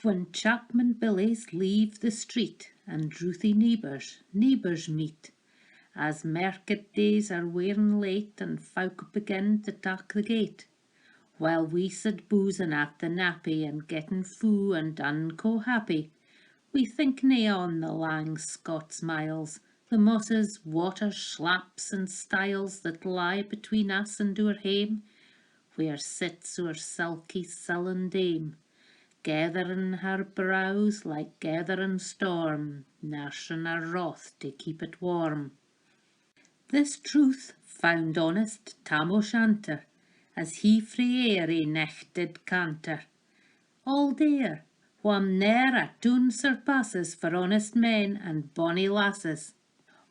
When chapman billies leave the street, and drouthy neighbours meet, as market days are wearing late, and folk begin to tak the gate, while we sit boozing at the nappy, and getting fou and unco happy, we think nae on the lang Scots miles, the mosses, water, schlaps, and stiles that lie between us and our hame, where sits our sulky sullen dame, gathering her brows like gathering storm, nursing her wrath to keep it warm. This truth found honest Tam OShanter, as he frae Ayrshire necht did canter. All dare, wham ne'er a tune surpasses for honest men and bonny lasses.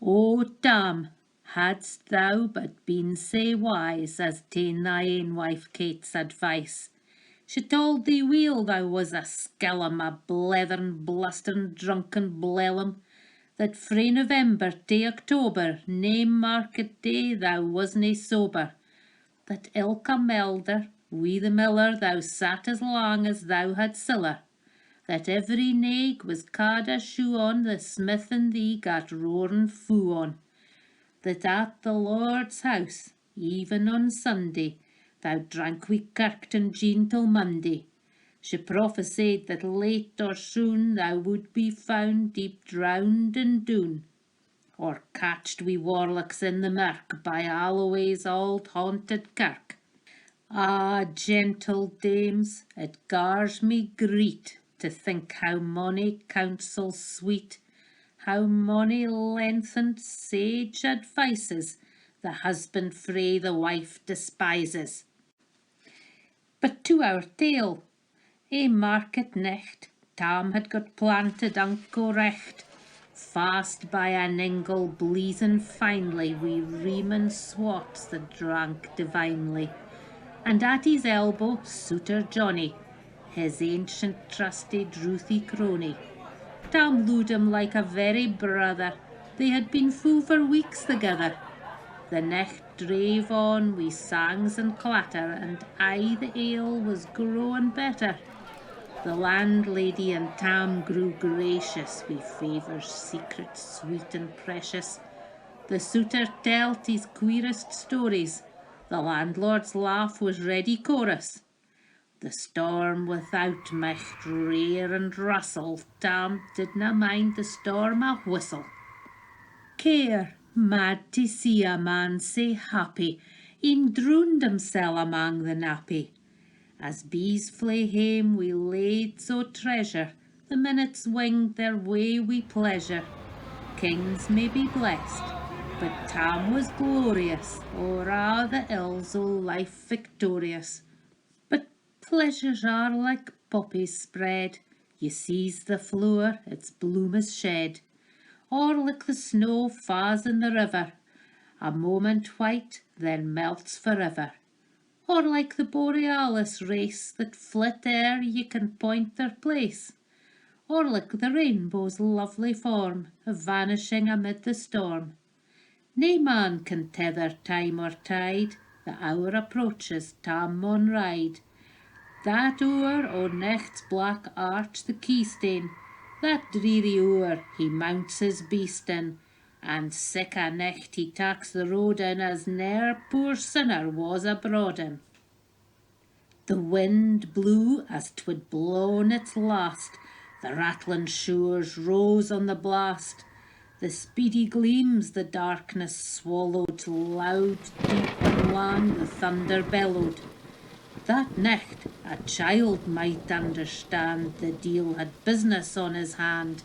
O Tam, hadst thou but been sae wise as ta'en thy ain wife Kate's advice, she told thee weel thou was a skellum, a blethering, blustering, drunken blellum, that frae November to October, nae market day thou wasna sober, that ilka melder, wi the miller, thou sat as long as thou had siller, that every naig was ca'd a shoe on, the smith and thee gat roaring fou on, that at the Lord's house, even on Sunday, thou drank wi kirk and gin till Monday. She prophesied that late or soon thou would be found deep drowned in Doon, or catched wi warlocks in the mirk by Alloway's auld haunted kirk. Ah, gentle dames, it gars me greet to think how mony counsels sweet, how mony lengthened sage advices the husband frae the wife despises. But to our tale, a market necht, Tam had got planted unco recht, fast by an ingle bleezing finely, wi reeman swats that drank divinely, and at his elbow Suitor Johnny, his ancient trusty drouthy crony. Tam looed him like a very brother, they had been fou for weeks together. The necht drave on wi sangs and clatter, and aye the ale was growing better. The landlady and Tam grew gracious, wi favours secret, sweet and precious. The suitor telt his queerest stories, the landlord's laugh was ready chorus. The storm without micht rear and rustle, Tam didna mind the storm a whistle. Care, mad to see a man sae happy, e'en drooned himsel amang the nappy. As bees flee hame wi lades o' treasure, the minutes winged their way wi pleasure. Kings may be blessed, but Tam was glorious, o'er a' the ills o' life victorious. But pleasures are like poppies spread, ye sees the flower, its bloom is shed, or like the snow fa's in the river, a moment white, then melts forever. Or like the borealis race that flit ere ye can point their place, or like the rainbow's lovely form, vanishing amid the storm. Nae man can tether time or tide, the hour approaches, Tam maun ride. That hour o' necht's black arch the keystane, that dreary hour he mounts his beast in, and sic a necht he taks the road in as ne'er poor sinner was abroad in. The wind blew as 'twould blown its last, the rattling shores rose on the blast, the speedy gleams the darkness swallowed, loud, deep and lang the thunder bellowed. That necht a child might understand the deil had business on his hand.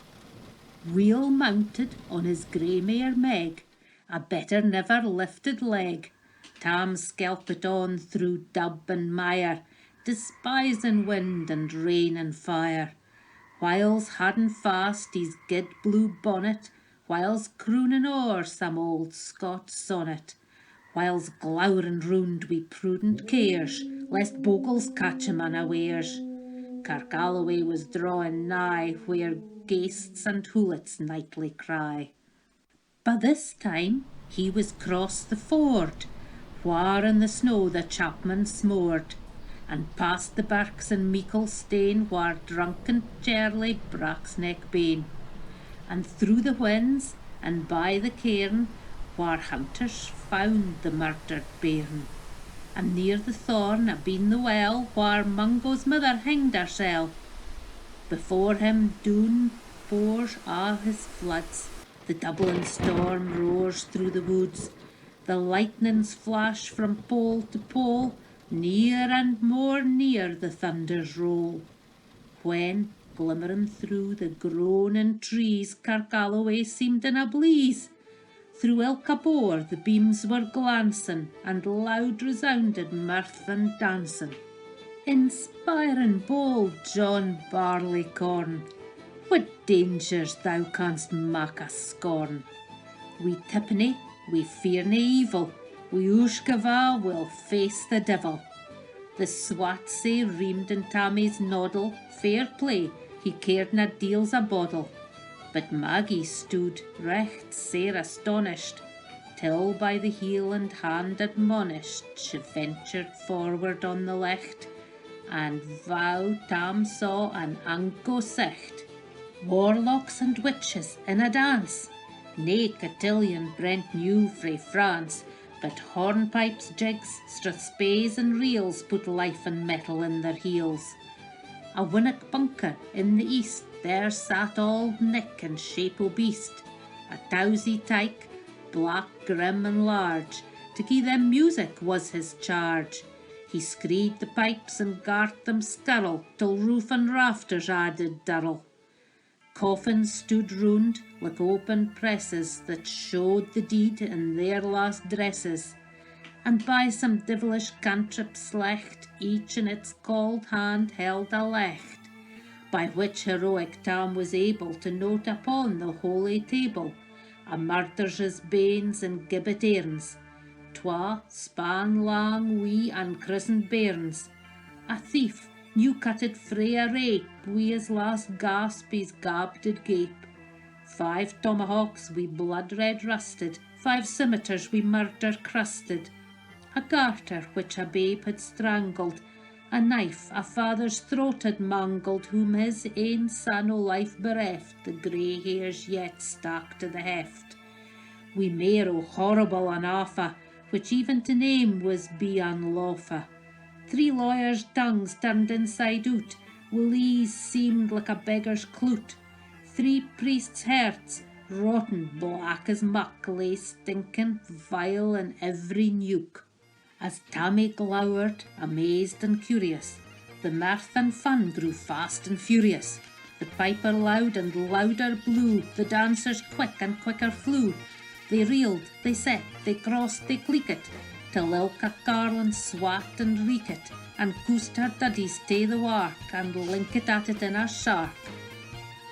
Wheel mounted on his grey mare Meg, a better never lifted leg, Tam skelpit on through dub and mire, despising wind and rain and fire, whiles hadding fast his gid blue bonnet, whiles crooning o'er some old Scots sonnet, whiles glowering round wi prudent cares, lest bogles catch him unawares. Kirk Alloway was drawing nigh, where ghaists and hoolits nightly cry. By this time he was crossed the ford, whar in the snow the chapman smored. and past the barks and meikle stane whar drunken Charlie braks neck bane, and through the whins and by the cairn whar hunters found the murdered bairn, and near the thorn abeen the well whar Mungo's mother hanged hersel. Before him Doon pours all his floods, the Dublin storm roars through the woods, the lightnings flash from pole to pole, near and more near the thunders roll. When, glimmering through the groaning trees, Carcalloway seemed in a bleeze. Through ilka bore the beams were glancing, and loud resounded mirth and dancing. Inspiring bold John Barleycorn, what dangers thou canst mak us scorn. We tippenny, we fear nae evil, we Ushkava will face the devil. The swat say reamed in Tammy's noddle, fair play, he cared na deals a boddle. But Maggie stood recht sair astonished, till by the heel and hand admonished, she ventured forward on the lecht, and vow Tam saw an anko sicht. Warlocks and witches in a dance, nae cotillion Brent knew frae France, but hornpipes, jigs, strathspeys and reels put life and metal in their heels. A winnock bunker in the east, there sat Auld Nick in shape o' beast, a towsy tyke, black, grim and large, to gie them music was his charge. He screed the pipes and gart them skirl, till roof and rafters added dirl. Coffins stood round like open presses that showed the deed in their last dresses, and by some devilish cantrip slecht, each in its cold hand held a lecht, by which heroic Tam was able to note upon the holy table a murder's banes and gibbet airns, twa span lang wee and christened bairns, a thief new cutted frae a rape, wi his last gasp his gab did gape, 5 tomahawks wi blood red rusted, 5 scimitars wi murder crusted, a garter which a babe had strangled, a knife a father's throat had mangled, whom his ain son o' life bereft, the grey hairs yet stuck to the heft. Wi mair o horrible an awfu', which even to name was be unlawfu'. 3 lawyers' tongues turned inside out, will ease seemed like a beggar's cloot. 3 priests' hearts, rotten black as muck, lay stinking vile in every nuke. As Tammy glowered, amazed and curious, the mirth and fun grew fast and furious. The piper loud and louder blew, the dancers quick and quicker flew. They reeled, they set, they crossed, they cleekit, till ilka carlin swat and reekit, and coosed her duddies tae the wark, and linkit at it in a shark.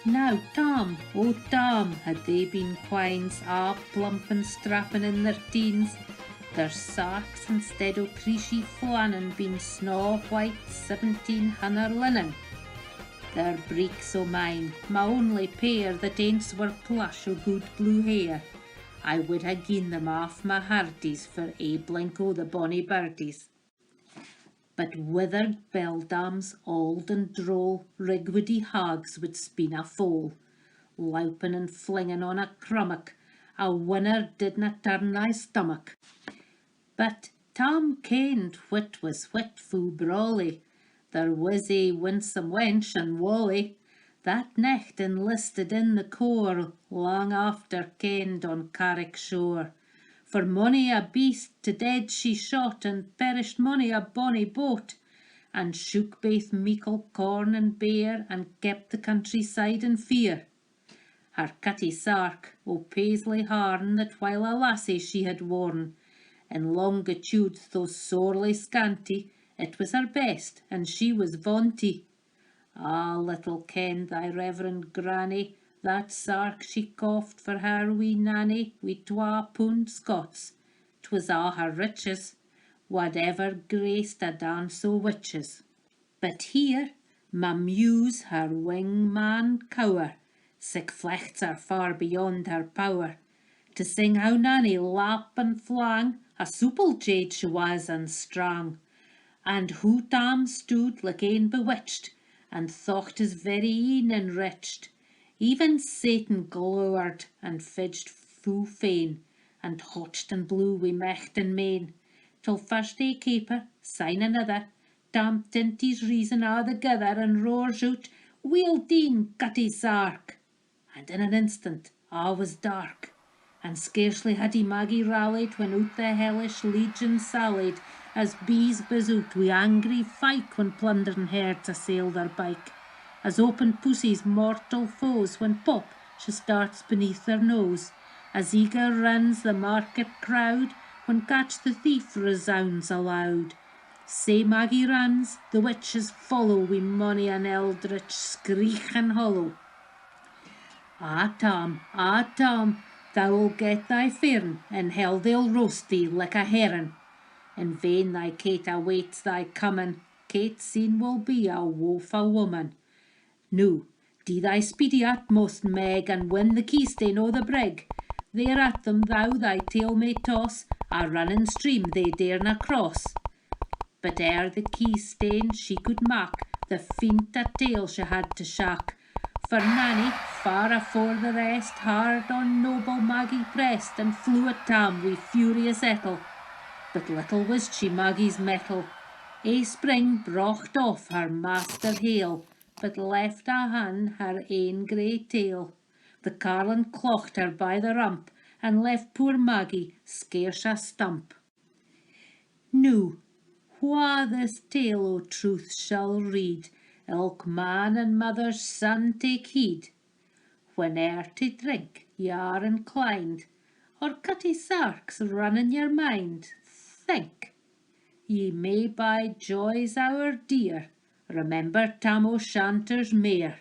Now Tam, oh Tam, had they been quines, a plump and strappin' in their teens, their sarks instead o' creashy flannin been snaw white 1700 linen. Their breeks o' mine, my only pair that aince were plush o' good blue hair, I would ha' gi'en them off my hearties for a blink o' the bonny birdies. But withered beldams, auld and droll, rigwoody hags would spin a foal, loupin' and flingin' on a crummock, a winner didna turn thy stomach. But Tam kenned whit was whit fu brawly. There was a winsome wench and Wally, that nicht enlisted in the corps, long after kenned on Carrick shore. For mony a beast to dead she shot, and perished mony a bonny boat, and shook baith meikle corn and bear, and kept the countryside in fear. Her cutty sark o' paisley harn, that while a lassie she had worn, in longitudes though sorely scanty, it was her best, and she was vaunty. Ah, little kenned thy reverend granny, that sark she coft for her wee nanny, wi' 2 pound Scots. 'Twas a' her riches, whatever graced a dance o' witches. But here my muse her wing man cower, sic flechts are far beyond her power, to sing how Nanny lap and flang, a supple jade she was and strang. And who Tam stood like ane bewitched, and thocht his very een enriched. Even Satan glowered and fidged fu fain, and hotched and blew wi' mecht and main, till first ae caper, syne another, Tam tint his reason a' thegither, and roars out, "Weel deen, Cutty Sark!" And in an instant a' was dark, and scarcely had he Maggie rallied, when out the hellish legion sallied, as bees buzz out wi' angry fyke, when plundering herds assail their bike, as open pussies mortal foes, when pop she starts beneath their nose, as eager runs the market crowd, when catch the thief resounds aloud. Sae Maggie runs, the witches follow, wi' mony an eldritch screech and hollow. Ah, Tam, thou'll get thy fern, and hell they'll roast thee like a herring. In vain thy Kate awaits thy coming, Kate soon will be a woeful woman. Noo, do thy speedy utmost, Meg, and win the keystane o' the brig. There at them thou thy tail may toss, a running stream they darena cross. But ere the keystane she could mak, the fiend a tail she had to shack. For Nanny, far afore the rest, hard on noble Maggie pressed, and flew at Tam wi' furious ettle. But little wist she Maggie's mettle. Ae spring brocht off her master hale, but left ahan her ain grey tail. The carlin clocht her by the rump, and left poor Maggie scarce a stump. Noo, wha this tale o' truth shall read, ilk man and mother's son take heed. Whene'er to drink ye are inclined, or Cutty Sark's run in your mind, think ye may by joy's hour dear remember Tam OShanter's mare.